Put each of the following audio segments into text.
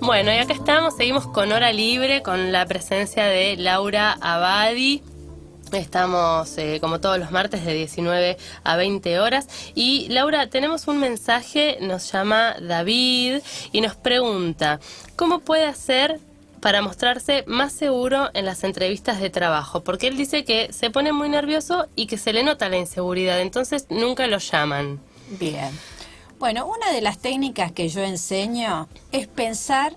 Bueno, y acá estamos, seguimos con Hora Libre, con la presencia de Laura Abadi. Estamos como todos los martes de 19 a 20 horas. Y Laura, tenemos un mensaje, nos llama David y nos pregunta, ¿cómo puede hacer para mostrarse más seguro en las entrevistas de trabajo? Porque él dice que se pone muy nervioso y que se le nota la inseguridad, entonces nunca lo llaman. Bien. Bueno, una de las técnicas que yo enseño es pensar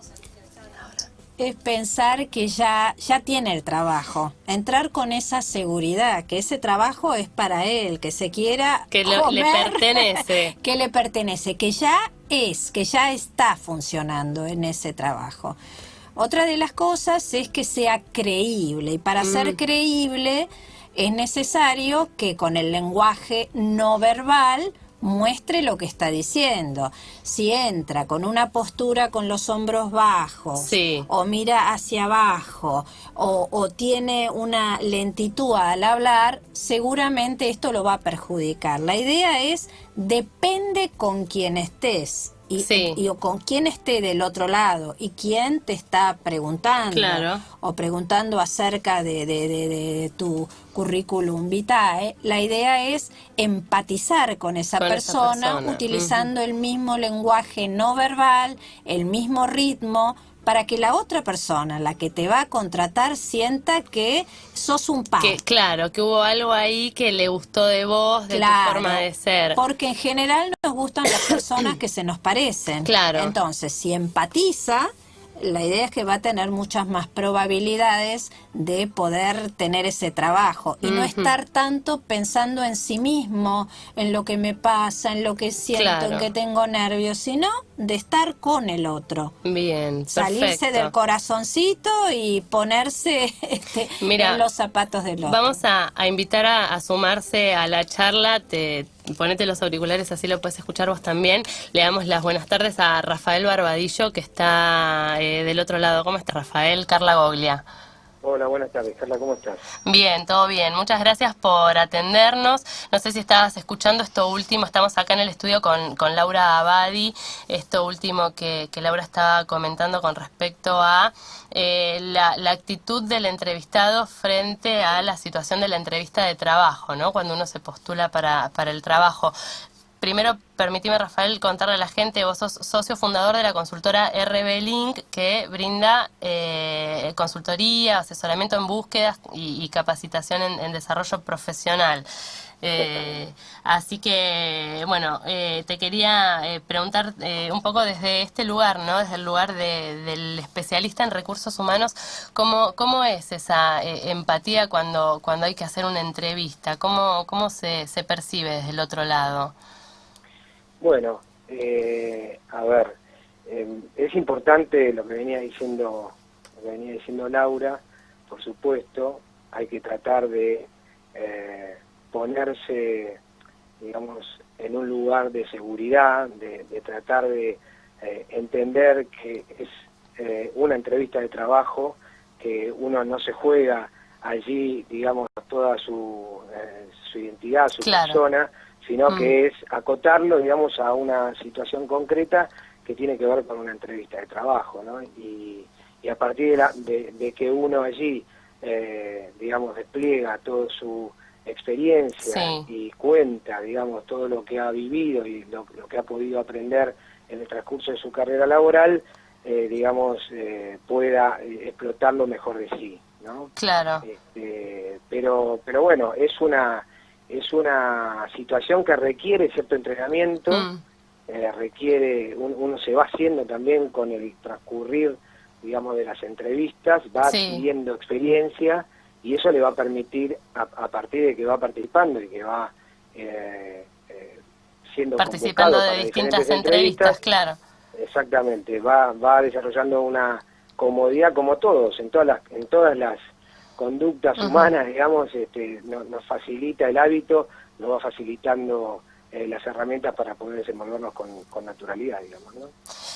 que ya tiene el trabajo, entrar con esa seguridad, que ese trabajo es para él, que se quiera Que le comer, pertenece. que le pertenece, que ya está funcionando en ese trabajo. Otra de las cosas es que sea creíble, y para ser creíble es necesario que con el lenguaje no verbal muestre lo que está diciendo. Si entra con una postura con los hombros bajos, Sí. o mira hacia abajo, o tiene una lentitud al hablar, seguramente esto lo va a perjudicar. La idea es, depende con quién estés. Sí. O con quién esté del otro lado y quién te está preguntando, Claro. o preguntando acerca de tu currículum vitae. La idea es empatizar con esa Con esa persona, persona. utilizando el mismo lenguaje no verbal, el mismo ritmo, para que la otra persona, la que te va a contratar, sienta que sos un par. Que claro, que hubo algo ahí que le gustó de vos, de tu forma de ser. Porque en general nos gustan las personas que se nos parecen. Claro. Entonces, si empatiza, la idea es que va a tener muchas más probabilidades de poder tener ese trabajo y no estar tanto pensando en sí mismo, en lo que me pasa, en lo que siento, Claro. en que tengo nervios, sino de estar con el otro. Bien, Salirse perfecto. del corazoncito y ponerse Mira, en los zapatos del otro. Vamos a invitar a sumarse a la charla. Ponete los auriculares, así lo puedes escuchar vos también. Le damos las buenas tardes a Rafael Barbadillo, que está del otro lado. ¿Cómo está, Rafael? Carla Goglia. Hola, buenas tardes, Carla, ¿cómo estás? Bien, todo bien. Muchas gracias por atendernos. No sé si estabas escuchando esto último. Estamos acá en el estudio con Laura Abadi. Esto último que Laura estaba comentando con respecto a la actitud del entrevistado frente a la situación de la entrevista de trabajo, ¿no? Cuando uno se postula para el trabajo. Primero, permíteme, Rafael, contarle a la gente, vos sos socio fundador de la consultora RB Link, que brinda consultoría, asesoramiento en búsquedas y capacitación en desarrollo profesional. Así que, bueno, te quería preguntar un poco desde este lugar, ¿no? Desde el lugar del especialista en recursos humanos, ¿cómo es esa empatía cuando hay que hacer una entrevista? ¿Cómo se percibe desde el otro lado? Bueno, a ver, es importante lo que venía diciendo Laura. Por supuesto, hay que tratar de ponerse, digamos, en un lugar de seguridad, de tratar de entender que es una entrevista de trabajo, que uno no se juega allí, digamos, toda su identidad, su persona, sino que es acotarlo, digamos, a una situación concreta que tiene que ver con una entrevista de trabajo, ¿no? Y a partir de que uno allí, digamos, despliega toda su experiencia y cuenta, digamos, todo lo que ha vivido y lo que ha podido aprender en el transcurso de su carrera laboral, digamos, pueda explotar lo mejor de sí, ¿no? Claro. Pero bueno, es una situación que requiere cierto entrenamiento, requiere, uno se va haciendo también con el transcurrir, digamos, de las entrevistas, va adquiriendo experiencia, y eso le va a permitir, a partir de que va participando y que va siendo participando convocado de distintas entrevistas, claro. Exactamente, va desarrollando una comodidad, como todos, en todas las conductas humanas, digamos, nos facilita el hábito, nos va facilitando las herramientas para poder desenvolvernos con naturalidad, digamos, ¿no?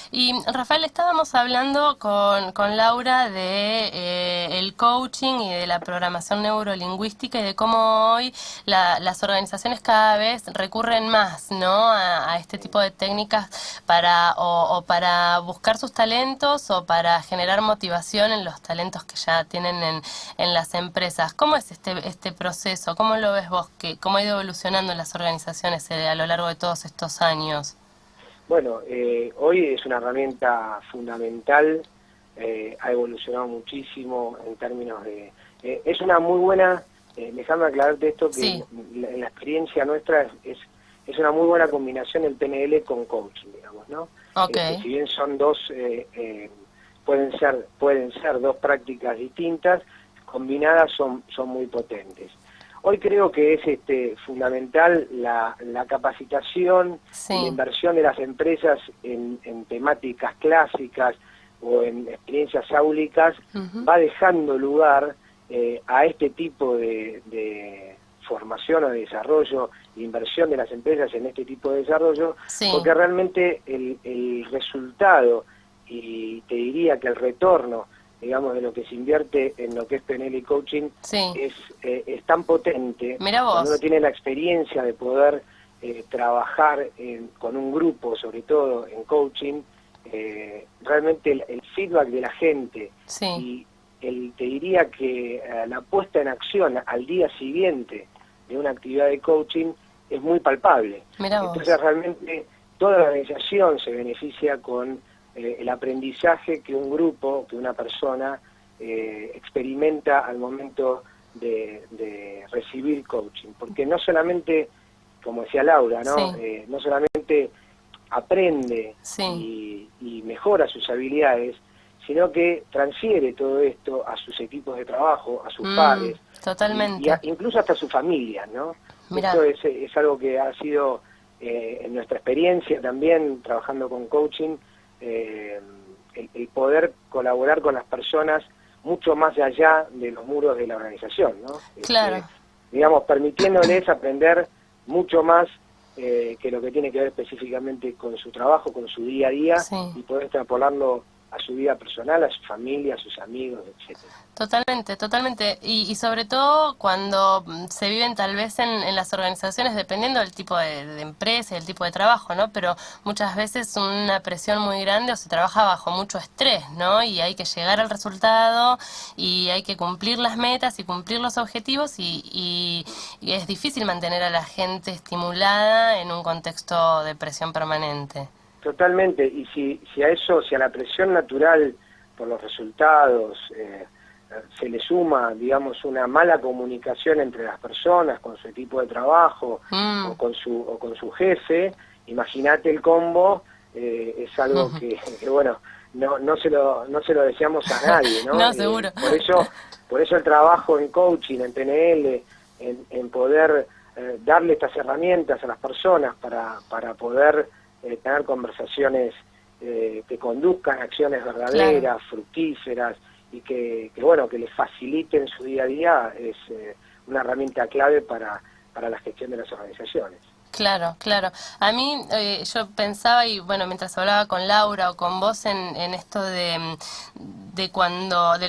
Y Rafael, estábamos hablando con Laura de el del coaching y de la programación neurolingüística y de cómo hoy las organizaciones cada vez recurren más, ¿no? A este tipo de técnicas para o para buscar sus talentos o para generar motivación en los talentos que ya tienen en las empresas. ¿Cómo es este proceso? ¿Cómo lo ves vos? ¿Cómo ha ido evolucionando en las organizaciones a lo largo de todos estos años? Bueno, hoy es una herramienta fundamental, ha evolucionado muchísimo en términos de... es una muy buena, déjame aclararte esto, que Sí. en la experiencia nuestra es una muy buena combinación el PNL con coaching, digamos, ¿no? Ok. Si bien son dos, pueden ser dos prácticas distintas, combinadas son muy potentes. Hoy creo que es fundamental la capacitación Sí. y la inversión de las empresas en temáticas clásicas o en experiencias áulicas, va dejando lugar a este tipo de formación o de desarrollo, de inversión de las empresas en este tipo de desarrollo, Sí. porque realmente el resultado, y te diría que el retorno, digamos, de lo que se invierte en lo que es PNL y coaching, Sí. es tan potente. Mira vos. Cuando uno tiene la experiencia de poder trabajar con un grupo, sobre todo en coaching, realmente el feedback de la gente Sí. y te diría que la puesta en acción al día siguiente de una actividad de coaching es muy palpable. Mira vos. Entonces realmente toda la organización se beneficia con el aprendizaje que un grupo, que una persona experimenta al momento de recibir coaching, porque no solamente, como decía Laura, ¿no? Sí. No solamente aprende Sí. y mejora sus habilidades, sino que transfiere todo esto a sus equipos de trabajo, a sus pares, Totalmente. incluso hasta su familia, ¿no? Mirá. Esto es algo que ha sido, en nuestra experiencia también, trabajando con coaching, el poder colaborar con las personas mucho más allá de los muros de la organización, ¿no? Claro. Digamos, permitiéndoles aprender mucho más que lo que tiene que ver específicamente con su trabajo, con su día a día, Sí. y poder extrapolarlo a su vida personal, a su familia, a sus amigos, etcétera. Totalmente, totalmente. Y sobre todo cuando se viven tal vez en las organizaciones, dependiendo del tipo de empresa, del tipo de trabajo, ¿no? Pero muchas veces una presión muy grande o se trabaja bajo mucho estrés, ¿no? Y hay que llegar al resultado y hay que cumplir las metas y cumplir los objetivos y es difícil mantener a la gente estimulada en un contexto de presión permanente. Totalmente, y si a la presión natural por los resultados se le suma, digamos, una mala comunicación entre las personas, con su equipo de trabajo o con su jefe, imagínate el combo, es algo que bueno, no se lo deseamos a nadie, ¿no? No, seguro. Por eso el trabajo en coaching, en PNL, en poder darle estas herramientas a las personas para poder tener conversaciones que conduzcan a acciones verdaderas, Claro. fructíferas, y que bueno, que les faciliten su día a día, es una herramienta clave para la gestión de las organizaciones. Claro, claro. A mí yo pensaba, y bueno, mientras hablaba con Laura o con vos en esto de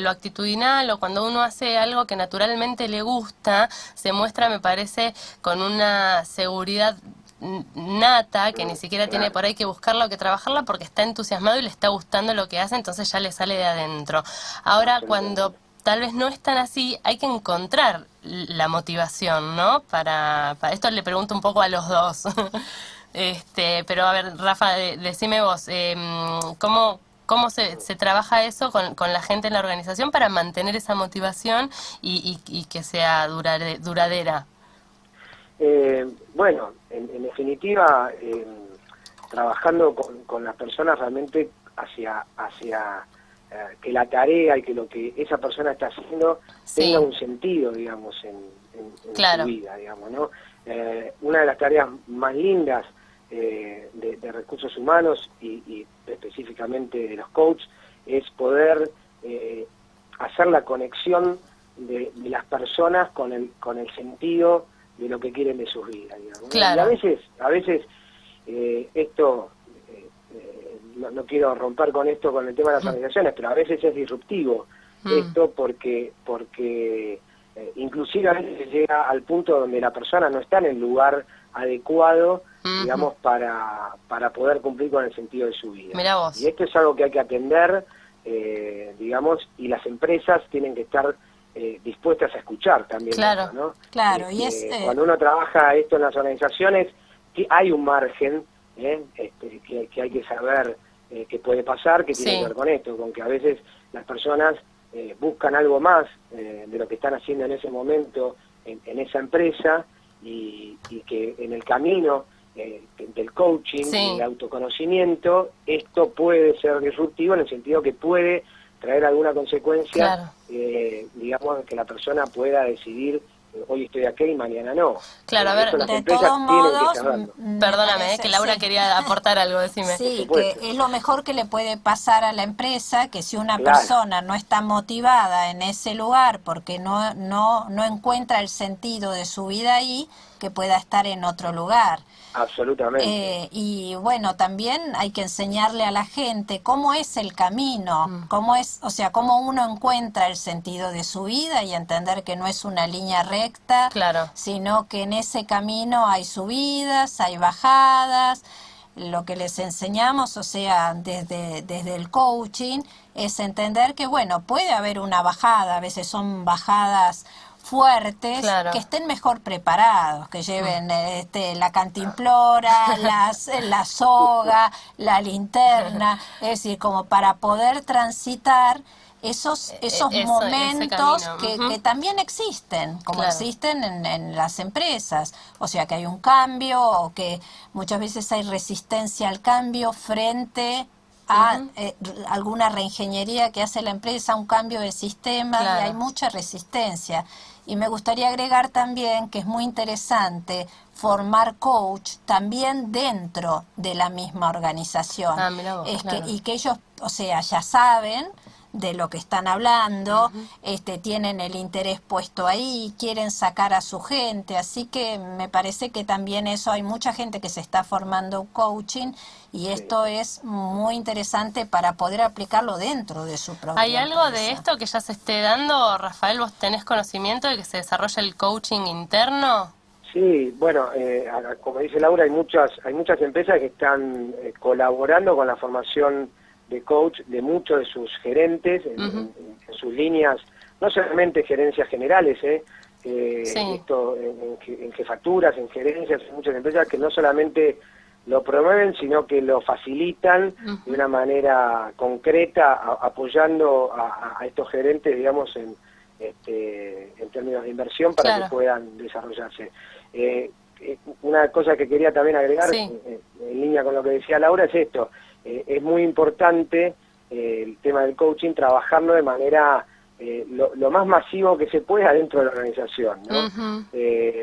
lo actitudinal o cuando uno hace algo que naturalmente le gusta, se muestra, me parece, con una seguridad nata, que ni siquiera tiene por ahí que buscarla o que trabajarla porque está entusiasmado y le está gustando lo que hace, entonces ya le sale de adentro. Ahora, cuando tal vez no es tan así, hay que encontrar la motivación, ¿no? Para esto le pregunto un poco a los dos. Pero a ver, Rafa, decime vos, ¿cómo se trabaja eso con la gente en la organización para mantener esa motivación y que sea duradera? Bueno, en definitiva, trabajando con las personas realmente hacia que la tarea y que lo que esa persona está haciendo tenga un sentido, digamos, en Claro. su vida, digamos, ¿no? Una de las tareas más lindas de recursos humanos y específicamente de los coaches es poder hacer la conexión de las personas con el sentido de lo que quieren de sus vidas, digamos, ¿no? Claro. Y a veces esto, no quiero romper con esto, con el tema de las organizaciones, pero a veces es disruptivo esto porque inclusive a veces llega al punto donde la persona no está en el lugar adecuado, digamos, para poder cumplir con el sentido de su vida. Mirá vos. Y esto es algo que hay que atender, digamos, y las empresas tienen que estar dispuestas a escuchar también. Claro, esto, ¿no? claro. Y cuando uno trabaja esto en las organizaciones, hay un margen que hay que saber que puede pasar, que tiene que ver con esto, con que a veces las personas buscan algo más de lo que están haciendo en ese momento en esa empresa, y que en el camino del coaching, del autoconocimiento, esto puede ser disruptivo en el sentido que puede traer alguna consecuencia, digamos, que la persona pueda decidir hoy estoy aquí y mañana no. Claro, a ver, de todos modos, perdóname, que Laura quería aportar algo, decime. Sí, que es lo mejor que le puede pasar a la empresa, que si una persona no está motivada en ese lugar porque no encuentra el sentido de su vida ahí, que pueda estar en otro lugar. Absolutamente. Y bueno, también hay que enseñarle a la gente cómo es el camino, cómo es, o sea, cómo uno encuentra el sentido de su vida y entender que no es una línea recta, sino que en ese camino hay subidas, hay bajadas. Lo que les enseñamos, o sea, desde el coaching, es entender que, bueno, puede haber una bajada, a veces son bajadas fuertes, que estén mejor preparados, que lleven la cantimplora, la soga, la linterna, es decir, como para poder transitar esos momentos que también existen, como existen en las empresas. O sea, que hay un cambio, o que muchas veces hay resistencia al cambio frente a alguna reingeniería que hace la empresa, un cambio de sistema, y hay mucha resistencia. Y me gustaría agregar también que es muy interesante formar coach también dentro de la misma organización. Y que ellos, o sea, ya saben de lo que están hablando, tienen el interés puesto ahí, quieren sacar a su gente, así que me parece que también eso, hay mucha gente que se está formando coaching, y esto es muy interesante para poder aplicarlo dentro de su propia ¿Hay algo empresa. de esto que ya se esté dando, Rafael? ¿Vos tenés conocimiento de que se desarrolla el coaching interno? Sí, bueno, como dice Laura, hay muchas empresas que están colaborando con la formación de coach de muchos de sus gerentes en sus líneas, no solamente gerencias generales, esto en jefaturas, en gerencias, hay muchas empresas que no solamente lo promueven, sino que lo facilitan de una manera concreta, apoyando a estos gerentes, digamos, en términos de inversión para que puedan desarrollarse. Una cosa que quería también agregar, en línea con lo que decía Laura, es esto. Es muy importante el tema del coaching, trabajarlo de manera lo más masivo que se pueda dentro de la organización, ¿no?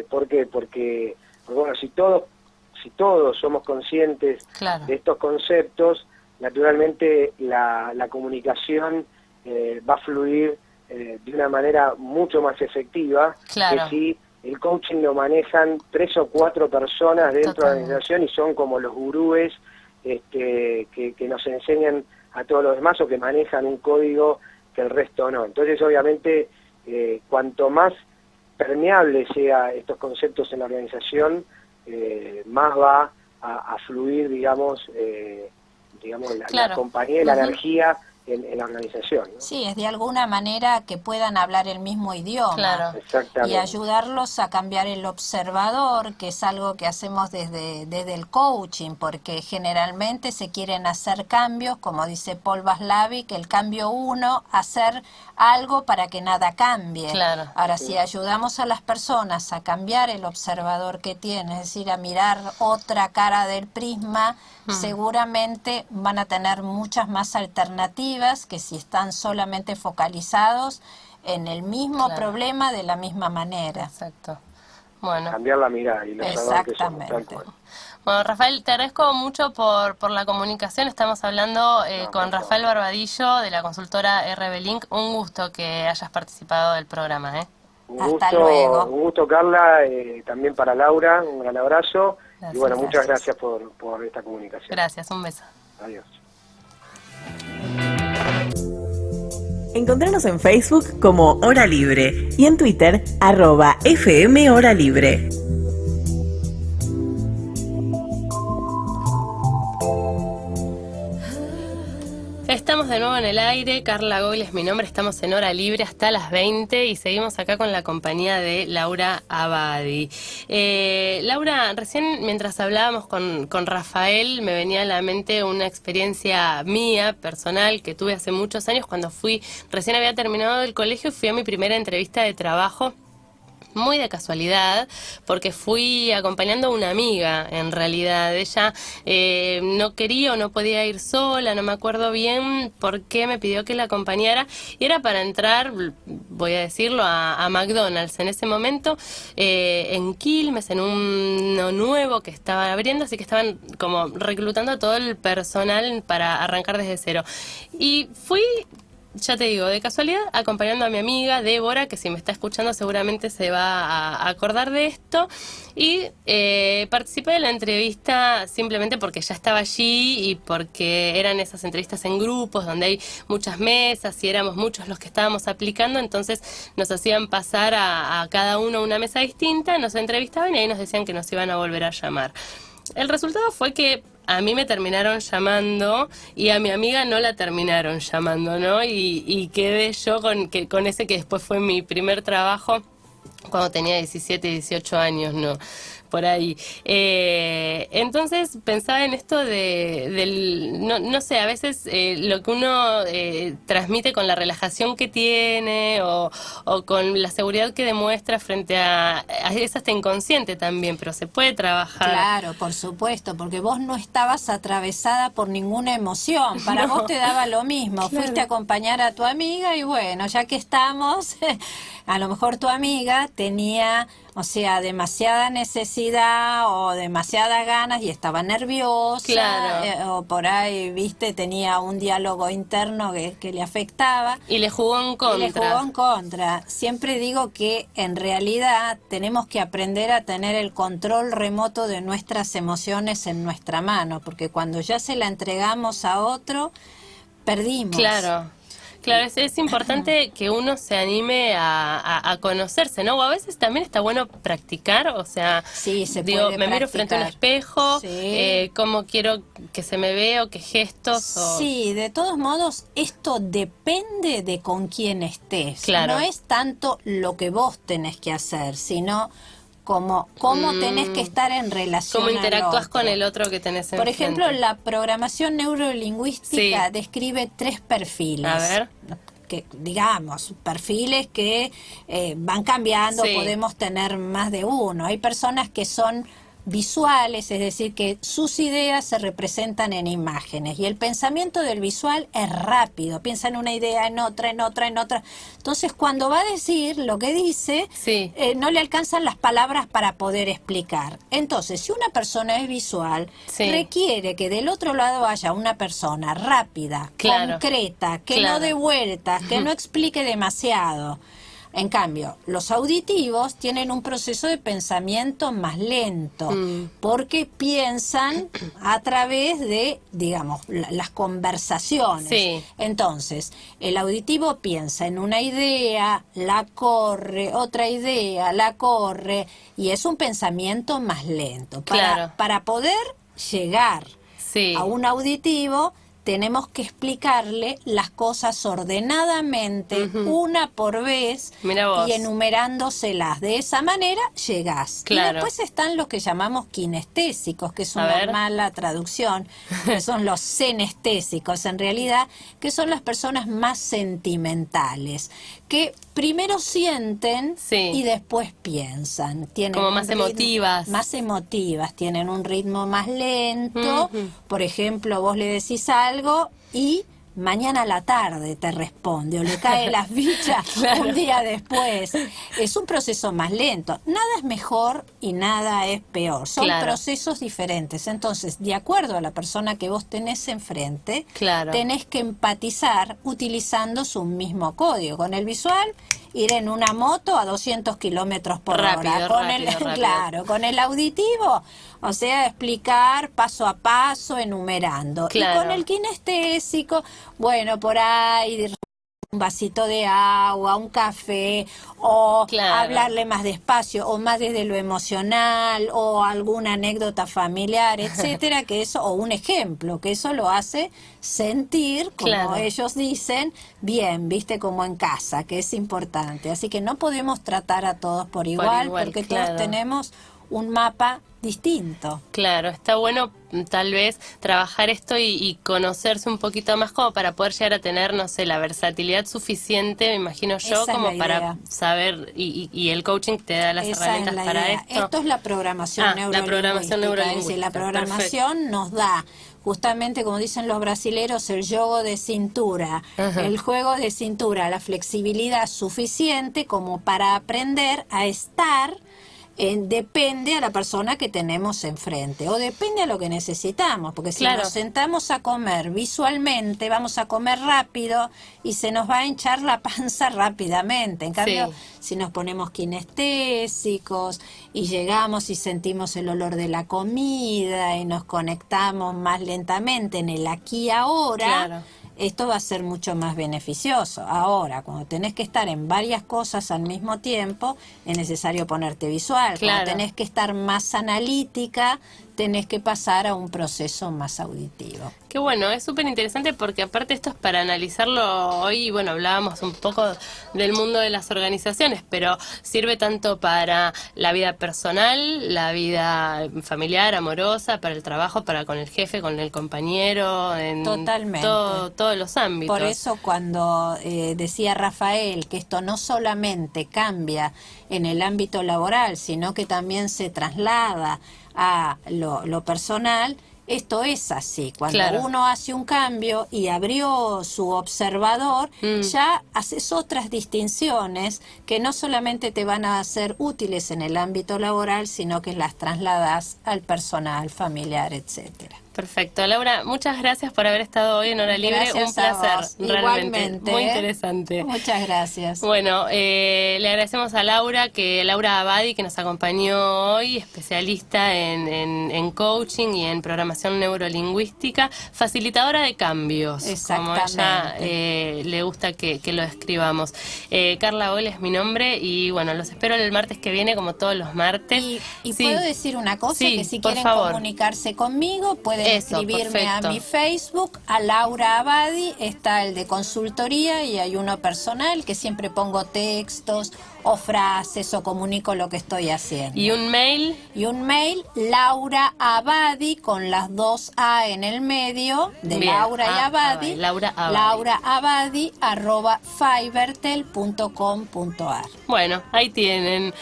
¿Por qué? Porque bueno, si todos somos conscientes de estos conceptos, naturalmente la comunicación va a fluir de una manera mucho más efectiva que si el coaching lo manejan 3 o 4 personas dentro de la organización y son como los gurúes que nos enseñan a todos los demás, o que manejan un código que el resto no. Entonces, obviamente, cuanto más permeable sea estos conceptos en la organización, más va a fluir, digamos, la compañía y la energía en la organización, ¿no? Sí, es de alguna manera que puedan hablar el mismo idioma. Exactamente. Y ayudarlos a cambiar el observador, que es algo que hacemos desde el coaching, porque generalmente se quieren hacer cambios, como dice Paul Vaslavic, el cambio 1, hacer algo para que nada cambie. Ahora, si ayudamos a las personas a cambiar el observador que tienen, es decir, a mirar otra cara del prisma, seguramente van a tener muchas más alternativas que si están solamente focalizados en el mismo problema de la misma manera. Exacto. Bueno. Cambiar la mirada y los exactamente. Bueno, Rafael, te agradezco mucho por la comunicación. Estamos hablando con Rafael Barbadillo de la consultora RB-Link. Un gusto que hayas participado del programa. Hasta luego. Un gusto, Carla, también para Laura, un gran abrazo. Gracias, y bueno, muchas gracias por esta comunicación. Gracias, un beso. Adiós. Encontranos en Facebook como Hora Libre y en Twitter @FM Hora Libre. Estamos de nuevo en el aire, Carla Goyle es mi nombre, estamos en Hora Libre hasta las 20 y seguimos acá con la compañía de Laura Abadi. Laura, recién mientras hablábamos con Rafael me venía a la mente una experiencia mía, personal, que tuve hace muchos años cuando recién había terminado el colegio y fui a mi primera entrevista de trabajo. Muy de casualidad, porque fui acompañando a una amiga, en realidad. Ella no quería o no podía ir sola, no me acuerdo bien por qué me pidió que la acompañara. Y era para entrar, voy a decirlo, a McDonald's en ese momento, en Quilmes, en uno nuevo que estaban abriendo, así que estaban como reclutando a todo el personal para arrancar desde cero. Y fui... Ya te digo, de casualidad, acompañando a mi amiga Débora, que si me está escuchando seguramente se va a acordar de esto, y participé de la entrevista simplemente porque ya estaba allí y porque eran esas entrevistas en grupos donde hay muchas mesas y éramos muchos los que estábamos aplicando, entonces nos hacían pasar a cada uno una mesa distinta, nos entrevistaban y ahí nos decían que nos iban a volver a llamar. El resultado fue que a mí me terminaron llamando y a mi amiga no la terminaron llamando, ¿no? Y quedé yo con ese que después fue mi primer trabajo cuando tenía 17, 18 años, ¿no? Por ahí. Entonces pensaba en esto no sé, a veces lo que uno transmite con la relajación que tiene o con la seguridad que demuestra frente es hasta inconsciente también, pero se puede trabajar. Claro, por supuesto, porque vos no estabas atravesada por ninguna emoción, para vos te daba lo mismo, Claro. Fuiste a acompañar a tu amiga y bueno, ya que estamos, a lo mejor tu amiga tenía, o sea, demasiada necesidad o demasiadas ganas y estaba nerviosa, Claro. o por ahí, viste, tenía un diálogo interno que le afectaba. Y le jugó en contra. Y le jugó en contra. Siempre digo que en realidad tenemos que aprender a tener el control remoto de nuestras emociones en nuestra mano, porque cuando ya se la entregamos a otro, perdimos. Claro. Claro, es importante que uno se anime a conocerse, ¿no? O a veces también está bueno practicar, o sea, Sí, se digo, puede me miro frente a un practicar. espejo, Sí. cómo quiero que se me vea o qué gestos. Sí, de todos modos, esto depende de con quién estés. Claro. No es tanto lo que vos tenés que hacer, sino cómo tenés que estar en relación Cómo al interactúas otro. con el otro que tenés enfrente. Por ejemplo, la programación neurolingüística Sí. describe 3 perfiles. A ver. Que, digamos, perfiles que van cambiando, Sí. podemos tener más de uno. Hay personas que son visuales, es decir, que sus ideas se representan en imágenes y el pensamiento del visual es rápido, piensa en una idea, en otra, en otra, en otra. Entonces, cuando va a decir lo que dice, Sí. no le alcanzan las palabras para poder explicar. Entonces, si una persona es visual, Sí. requiere que del otro lado haya una persona rápida, Claro. concreta, que Claro. no dé vueltas, que no explique demasiado. En cambio, los auditivos tienen un proceso de pensamiento más lento, porque piensan a través de, digamos, las conversaciones. Sí. Entonces, el auditivo piensa en una idea, la corre, otra idea, la corre, y es un pensamiento más lento. Claro. Para poder llegar Sí. a un auditivo, tenemos que explicarle las cosas ordenadamente, una por vez, Mira vos. y enumerándoselas. De esa manera llegás. Claro. Y después están los que llamamos kinestésicos, que es A una ver. mala traducción, que son los senestésicos, en realidad, que son las personas más sentimentales, que primero sienten Sí. y después piensan. Tienen Como un más ritmo- emotivas. Más emotivas, tienen un ritmo más lento. Por ejemplo, vos le decís algo y mañana a la tarde te responde o le cae las fichas un día después. Es un proceso más lento. Nada es mejor y nada es peor. Son Claro. procesos diferentes. Entonces, de acuerdo a la persona que vos tenés enfrente, Claro. tenés que empatizar utilizando su mismo código. Con el visual, ir en una moto a 200 kilómetros por Rápido, hora. Con rápido, rápido. Claro, con el auditivo, o sea, explicar paso a paso, enumerando. Claro. Y con el kinestésico, bueno, por ahí un vasito de agua, un café, o Claro. hablarle más despacio, o más desde lo emocional, o alguna anécdota familiar, etcétera, que eso, o un ejemplo, que eso lo hace sentir, como Claro. ellos dicen, bien, viste, como en casa, que es importante. Así que no podemos tratar a todos por igual, porque claro. todos tenemos un mapa distinto. Claro, está bueno tal vez trabajar esto y conocerse un poquito más como para poder llegar a tener, no sé, la versatilidad suficiente, me imagino yo, Esa es como la para idea. saber, y el coaching te da las Esa herramientas es la para idea. esto. Esto es la programación La neurolingüística. programación Es decir, neurolingüística, la programación nos da, justamente como dicen los brasileros, el juego de cintura, el juego de cintura, la flexibilidad suficiente como para aprender a estar. Depende a la persona que tenemos enfrente o depende a lo que necesitamos, porque si Claro. nos sentamos a comer visualmente vamos a comer rápido y se nos va a hinchar la panza rápidamente. En cambio, Sí. si nos ponemos kinestésicos y llegamos y sentimos el olor de la comida y nos conectamos más lentamente en el aquí y ahora, Claro. esto va a ser mucho más beneficioso. Ahora, cuando tenés que estar en varias cosas al mismo tiempo, es necesario ponerte visual. Claro. Cuando tenés que estar más analítica, tenés que pasar a un proceso más auditivo. Qué bueno, es súper interesante porque aparte esto es para analizarlo hoy, bueno, hablábamos un poco del mundo de las organizaciones, pero sirve tanto para la vida personal, la vida familiar, amorosa, para el trabajo, para con el jefe, con el compañero, en Totalmente. todos los ámbitos. Por eso cuando decía Rafael que esto no solamente cambia en el ámbito laboral, sino que también se traslada a lo personal, esto es así. Cuando Claro. uno hace un cambio y abrió su observador, ya haces otras distinciones que no solamente te van a ser útiles en el ámbito laboral, sino que las trasladas al personal, familiar, etcétera. Perfecto. Laura, muchas gracias por haber estado hoy en Hora Libre. Gracias Un placer, a vos. realmente. Igualmente, Muy ¿eh? interesante. Muchas gracias. Bueno, le agradecemos a Laura, Laura Abadi, que nos acompañó hoy, especialista en coaching y en programación neurolingüística, facilitadora de cambios, como ella le gusta que lo describamos. Carla Boll es mi nombre y bueno, los espero el martes que viene, como todos los martes. Y Sí. puedo decir una cosa, Sí, que si por quieren favor. comunicarse conmigo, pueden Eso, escribirme perfecto. a mi Facebook, a Laura Abadi, está el de consultoría y hay uno personal que siempre pongo textos o frases o comunico lo que estoy haciendo. Y un mail. Y un mail, Laura Abadi, con las dos A en el medio, de Bien, Laura y Abadi, Laura Abadi. lauraabadi@fivertel.com.ar. Bueno, ahí tienen.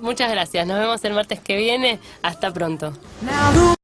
Muchas gracias. Nos vemos el martes que viene. Hasta pronto. Now